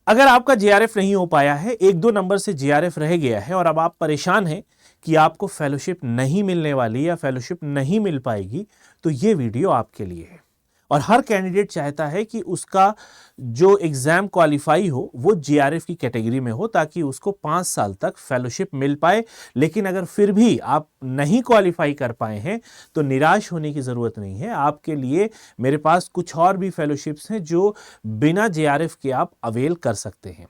अगर आपका जेआरएफ नहीं हो पाया है, 1-2 नंबर से जेआरएफ रह गया है और अब आप परेशान हैं कि आपको फेलोशिप नहीं मिलने वाली या फेलोशिप नहीं मिल पाएगी, तो ये वीडियो आपके लिए है। और हर कैंडिडेट चाहता है कि उसका जो एग्जाम क्वालिफाई हो वो जेआरएफ की कैटेगरी में हो, ताकि उसको 5 साल तक फेलोशिप मिल पाए। लेकिन अगर फिर भी आप नहीं क्वालिफाई कर पाए हैं तो निराश होने की जरूरत नहीं है। आपके लिए मेरे पास कुछ और भी फेलोशिप्स हैं जो बिना जेआरएफ के आप अवेल कर सकते हैं।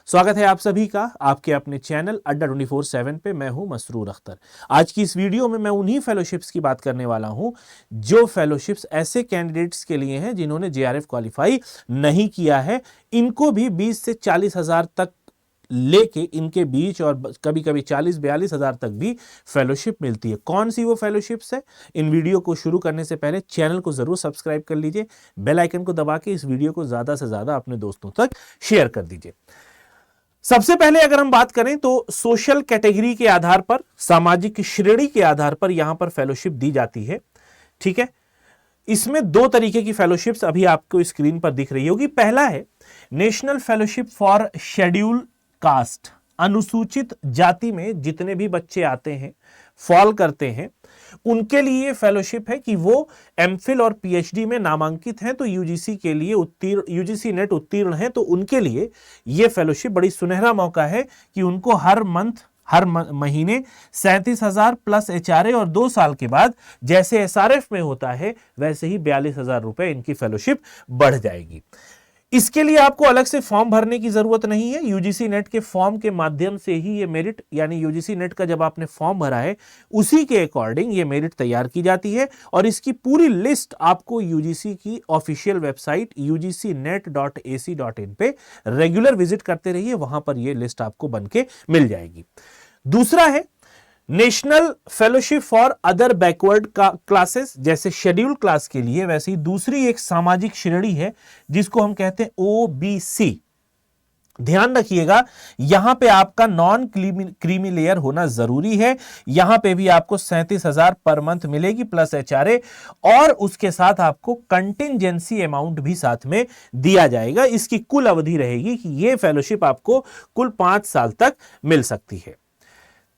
स्वागत है आप सभी का आपके अपने चैनल अड्डा 24/7 पे। मैं हूं मसरूर अख्तर। आज की इस वीडियो में मैं उन्हीं फेलोशिप्स की बात करने वाला हूं जो फेलोशिप्स ऐसे कैंडिडेट्स के लिए हैं जिन्होंने जेआरएफ क्वालिफाई नहीं किया है। इनको भी 20 से 40 हजार तक लेके इनके बीच और कभी कभी 40-42 हजार तक भी फेलोशिप मिलती है। कौन सी वो फेलोशिप्स है? इन वीडियो को शुरू करने से पहले चैनल को जरूर सब्सक्राइब कर लीजिए, बेल आइकन को दबा के इस वीडियो को ज्यादा से ज्यादा अपने दोस्तों तक शेयर कर दीजिए। सबसे पहले अगर हम बात करें तो सोशल कैटेगरी के आधार पर, सामाजिक श्रेणी के आधार पर यहां पर फेलोशिप दी जाती है। ठीक है, इसमें 2 तरीके की फेलोशिप्स अभी आपको स्क्रीन पर दिख रही होगी। पहला है national fellowship for schedule caste. अनुसूचित जाति में जितने भी बच्चे आते हैं, फॉल करते हैं, उनके लिए फेलोशिप है कि वो एमफिल और पीएचडी में नामांकित हैं, तो यूजीसी के लिए यूजीसी नेट उत्तीर्ण हैं, तो उनके लिए यह फेलोशिप बड़ी सुनहरा मौका है कि उनको हर महीने 37,000 प्लस एचआरए और 2 साल के बाद जैसे एसआरएफ में होता है वैसे ही 42,000 रुपए इनकी फेलोशिप बढ़ जाएगी। इसके लिए आपको अलग से फॉर्म भरने की जरूरत नहीं है। यूजीसी नेट के फॉर्म के माध्यम से ही ये मेरिट, यानी यूजीसी नेट का जब आपने फॉर्म भरा है उसी के अकॉर्डिंग ये मेरिट तैयार की जाती है। और इसकी पूरी लिस्ट आपको यूजीसी की ऑफिशियल वेबसाइट ugcnet.ac.in पे रेगुलर विजिट करते रहिए, वहां पर ये लिस्ट आपको बनके मिल जाएगी। दूसरा है national fellowship for other backward classes. जैसे शेड्यूल क्लास के लिए वैसे ही दूसरी एक सामाजिक श्रेणी है जिसको हम कहते हैं ओबीसी। ध्यान रखिएगा, यहां पे आपका नॉन क्रीमी लेयर होना जरूरी है। यहां पे भी आपको 37,000 पर मंथ मिलेगी प्लस एचआरए, और उसके साथ आपको कंटिंजेंसी अमाउंट भी साथ में दिया जाएगा। इसकी कुल अवधि रहेगी कि यह फेलोशिप आपको कुल 5 साल तक मिल सकती है।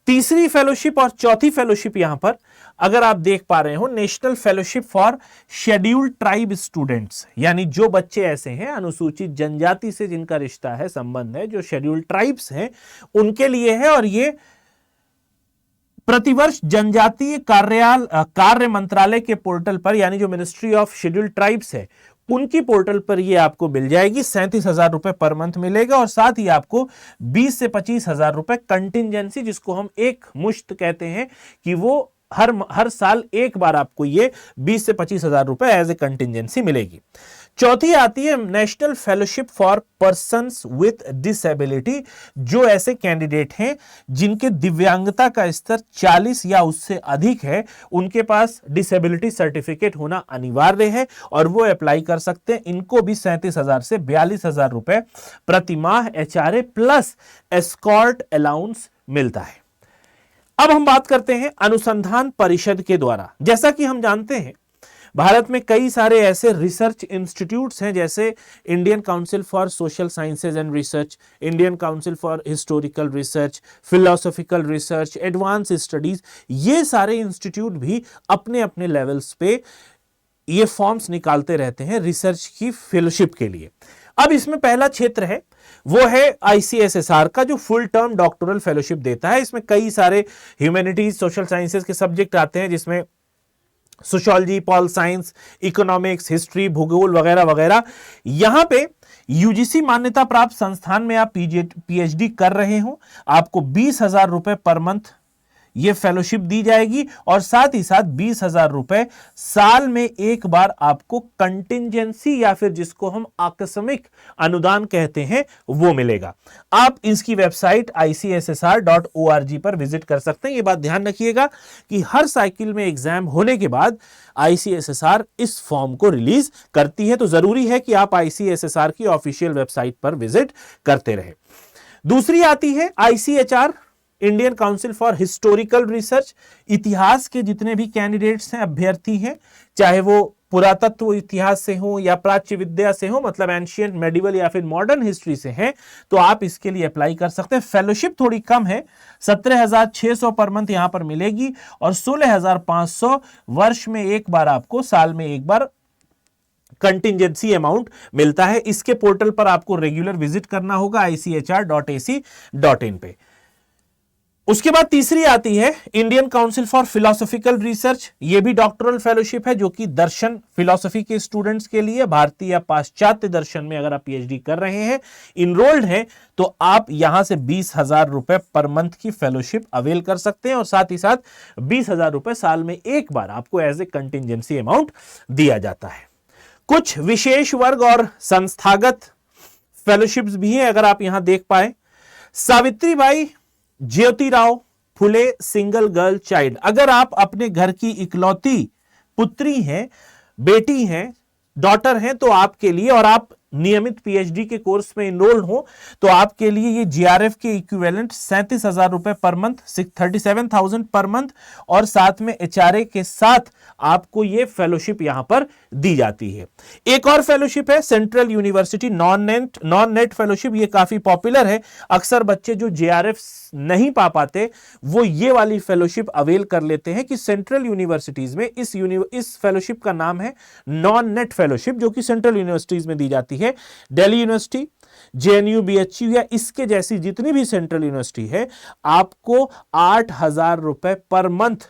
तीसरी फेलोशिप और चौथी फेलोशिप यहां पर अगर आप देख पा रहे हो, national fellowship for scheduled tribe students, यानी जो बच्चे ऐसे हैं अनुसूचित जनजाति से जिनका रिश्ता है, संबंध है, जो शेड्यूल्ड ट्राइब्स हैं, उनके लिए है। और ये प्रतिवर्ष जनजातीय कार्य मंत्रालय के पोर्टल पर, यानी जो मिनिस्ट्री ऑफ शेड्यूल्ड ट्राइब्स है उनकी पोर्टल पर ये आपको मिल जाएगी। 37,000 रुपए पर मंथ मिलेगा, और साथ ही आपको 20 से 25,000 रुपए कंटिंजेंसी, जिसको हम एक मुश्त कहते हैं, कि वो हर साल एक बार आपको ये 20 से 25,000 रुपए एज ए कंटिंजेंसी मिलेगी। चौथी आती है national fellowship for persons with disability. जो ऐसे कैंडिडेट हैं जिनके दिव्यांगता का स्तर 40 या उससे अधिक है, उनके पास डिसेबिलिटी सर्टिफिकेट होना अनिवार्य है और वो अप्लाई कर सकते हैं। इनको भी 37,000 से 42,000 रुपए प्रति माह एचआरए प्लस एस्कॉर्ट अलाउंस मिलता है। अब हम बात करते हैं अनुसंधान परिषद के द्वारा। जैसा कि हम जानते हैं भारत में कई सारे ऐसे रिसर्च इंस्टीट्यूट्स हैं, जैसे Indian council for social sciences and research, Indian council for historical research, philosophical research, advance studies. ये सारे इंस्टीट्यूट भी अपने अपने लेवल्स पे ये फॉर्म्स निकालते रहते हैं रिसर्च की फेलोशिप के लिए। अब इसमें पहला क्षेत्र है वो है आईसीएसएसआर का, जो फुल टर्म डॉक्टोरल फेलोशिप देता है। इसमें कई सारे ह्यूमैनिटीज, सोशल साइंसेज के सब्जेक्ट आते हैं, जिसमें sociology, pol science, economics, history, भूगोल वगैरह वगैरह। यहां पे यूजीसी मान्यता प्राप्त संस्थान में आप पीएचडी कर रहे हो, आपको 20,000 रुपए पर मंथ ये फेलोशिप दी जाएगी, और साथ ही साथ 20,000 रुपए साल में एक बार आपको कंटिंजेंसी, या फिर जिसको हम आकस्मिक अनुदान कहते हैं, वो मिलेगा। आप इसकी वेबसाइट icssr.org पर विजिट कर सकते हैं। ये बात ध्यान रखिएगा कि हर साइकिल में एग्जाम होने के बाद आईसीएसएसआर इस फॉर्म को रिलीज करती है, तो जरूरी है कि आप आईसीएसएसआर की ऑफिशियल वेबसाइट पर विजिट करते रहे। दूसरी आती है ICHR, Indian council for historical research. इतिहास के जितने भी कैंडिडेट्स हैं, अभ्यर्थी हैं, चाहे वो पुरातत्व इतिहास से हो या प्राच्य विद्या से हो, मतलब एंशियंट, मेडिवल या फिर मॉडर्न हिस्ट्री से हैं, तो आप इसके लिए अप्लाई कर सकते हैं। फेलोशिप थोड़ी कम है, 17,600 पर मंथ यहां पर मिलेगी और 16,500 वर्ष में एक बार, आपको साल में एक बार कंटिजेंसी अमाउंट मिलता है। इसके पोर्टल पर आपको रेगुलर विजिट करना होगा ichr.ac.in पे। उसके बाद तीसरी आती है Indian council for philosophical research. यह भी डॉक्टरल फेलोशिप है, जो कि दर्शन फिलोसॉफी के स्टूडेंट्स के लिए, भारतीय या पाश्चात्य दर्शन में अगर आप पीएचडी कर रहे हैं, इनरोल्ड हैं, तो आप यहां से 20,000 रुपए पर मंथ की फेलोशिप अवेल कर सकते हैं और साथ ही साथ 20,000 रुपए साल में एक बार आपको एज ए कंटिजेंसी अमाउंट दिया जाता है। कुछ विशेष वर्ग और संस्थागत फेलोशिप्स भी हैं, अगर आप यहां देख पाए। Savitribai Jyotirao Phule single girl child, अगर आप अपने घर की इकलौती पुत्री हैं, बेटी हैं, डॉटर हैं, तो आपके लिए, और आप नियमित पीएचडी के कोर्स में इनरोल्ड हो, तो आपके लिए ये जीआरएफ के इक्विवेलेंट 37,000 रुपए पर मंथ, 37,000 पर मंथ, और साथ में एचआरए के साथ आपको ये फेलोशिप यहां पर दी जाती है। एक और फेलोशिप है central university non net fellowship. ये काफी पॉपुलर है, अक्सर बच्चे जो जेआरएफ नहीं पा पाते वो ये वाली फेलोशिप अवेल कर लेते हैं कि सेंट्रल यूनिवर्सिटीज में इस फेलोशिप का नाम है नॉन नेट फेलोशिप, जो कि सेंट्रल यूनिवर्सिटीज में दी जाती है। दिल्ली यूनिवर्सिटी, जेएनयू, बीएचयू या इसके जैसी जितनी भी सेंट्रल यूनिवर्सिटी है, आपको 8,000 रुपए पर month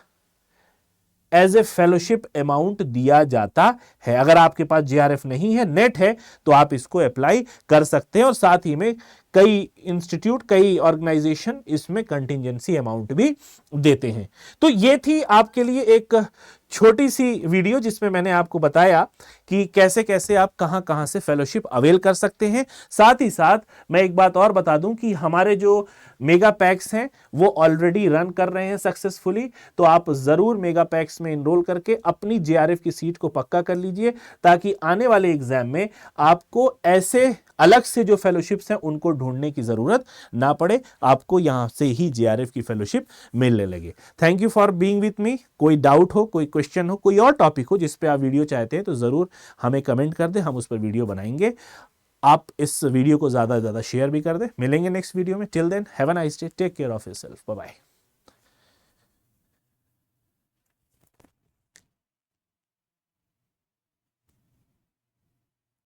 as a fellowship amount दिया जाता है। अगर आपके पास जीआरएफ नहीं है, नेट है, तो आप इसको अप्लाई कर सकते हैं और साथ ही में कई इंस्टीट्यूट, कई ऑर्गेनाइजेशन इसमें कंटिजेंसी अमाउंट भी देते हैं। तो ये थी आपके लिए एक छोटी सी वीडियो जिसमें मैंने आपको बताया कि कैसे कैसे आप कहां कहां से फेलोशिप अवेल कर सकते हैं। साथ ही साथ मैं एक बात और बता दूं कि हमारे जो मेगा पैक्स हैं वो ऑलरेडी रन कर रहे हैं सक्सेसफुली, तो आप जरूर मेगा पैक्स में इनरोल करके अपनी जेआरएफ की सीट को पक्का कर लीजिए, ताकि आने वाले एग्जाम में आपको ऐसे अलग से जो फेलोशिप्स हैं उनको ढूंढने की जरूरत ना पड़े, आपको यहां से ही जेआरएफ की फेलोशिप मिलने लगे। Thank you for being with me. कोई डाउट हो, कोई क्वेश्चन हो, कोई और टॉपिक हो जिस पे आप वीडियो चाहते हैं, तो जरूर हमें कमेंट कर दें, हम उस पर वीडियो बनाएंगे। आप इस वीडियो को ज्यादा से ज्यादा शेयर भी कर दें। मिलेंगे नेक्स्ट वीडियो में। Till then have a nice day, take care of yourself, bye bye.